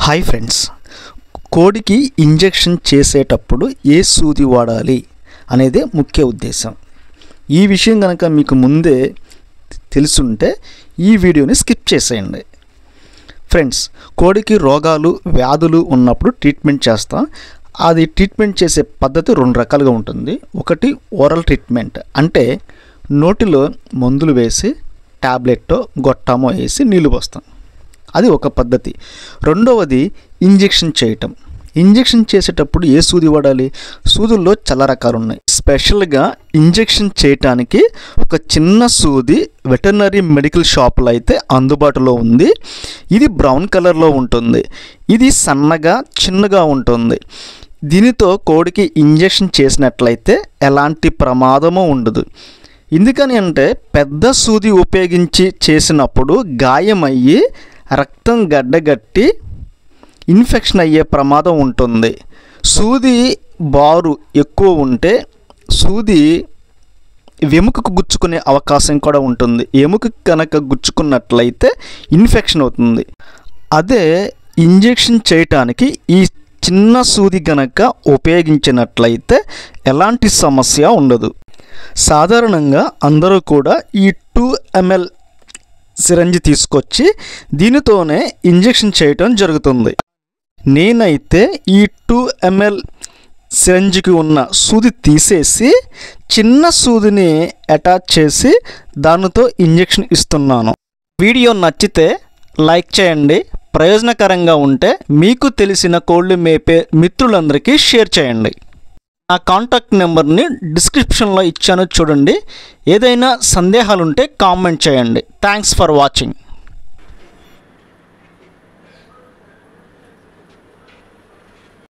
Hi friends, కోడికి injection చేసేటప్పుడు ఏ సూది వాడాలి అనేదే ముఖ్య ఉద్దేశం. ఈ విషయం కనుక మీకు ముందే తెలుసుంటే ఈ వీడియోని స్కిప్ చేసేయండి. ఫ్రెండ్స్, కోడికి రోగాలు వ్యాధులు ఉన్నప్పుడు ట్రీట్మెంట్ చేస్తాం. అది ట్రీట్మెంట్ చేసే పద్ధతి రెండు రకాలుగా ఉంటుంది. ఒకటి ఓరల్ ట్రీట్మెంట్, అంటే నోటిలో మందులు వేసి ట్యాబ్లెట్టో గొట్టమో వేసి నీళ్ళు పోస్తాం, అది ఒక పద్ధతి. రెండవది ఇంజెక్షన్ చేయటం. ఇంజెక్షన్ చేసేటప్పుడు ఏ సూది వాడాలి? సూదుల్లో చాలా రకాలు ఉన్నాయి. స్పెషల్గా ఇంజెక్షన్ చేయటానికి ఒక చిన్న సూది వెటర్నరీ మెడికల్ షాపులో అయితే అందుబాటులో ఉంది. ఇది బ్రౌన్ కలర్లో ఉంటుంది. ఇది సన్నగా చిన్నగా ఉంటుంది. దీనితో కోడికి ఇంజెక్షన్ చేసినట్లయితే ఎలాంటి ప్రమాదము ఉండదు. ఎందుకని అంటే పెద్ద సూది ఉపయోగించి చేసినప్పుడు గాయమయ్యి రక్తం గడ్డగట్టి ఇన్ఫెక్షన్ అయ్యే ప్రమాదం ఉంటుంది. సూది బారు ఎక్కువ ఉంటే సూది ఎముకకు గుచ్చుకునే అవకాశం కూడా ఉంటుంది. ఎముక కనుక గుచ్చుకున్నట్లయితే ఇన్ఫెక్షన్ అవుతుంది. అదే ఇంజెక్షన్ చేయటానికి ఈ చిన్న సూది కనుక ఉపయోగించినట్లయితే ఎలాంటి సమస్య ఉండదు. సాధారణంగా అందరూ కూడా ఈ 2 ml సిరంజి తీసుకొచ్చి దీనితోనే ఇంజెక్షన్ చేయటం జరుగుతుంది. నేనైతే ఈ 2 ml సిరంజికి ఉన్న సూది తీసేసి చిన్న సూదిని అటాచ్ చేసి దానితో ఇంజెక్షన్ ఇస్తున్నాను. వీడియో నచ్చితే లైక్ చేయండి. ప్రయోజనకరంగా ఉంటే మీకు తెలిసిన కోళ్ళు మేపే మిత్రులందరికీ షేర్ చేయండి. నా కాంటాక్ట్ నెంబర్ని డిస్క్రిప్షన్లో ఇచ్చాను, చూడండి. ఏదైనా సందేహాలుంటే కామెంట్ చేయండి. Thanks for watching.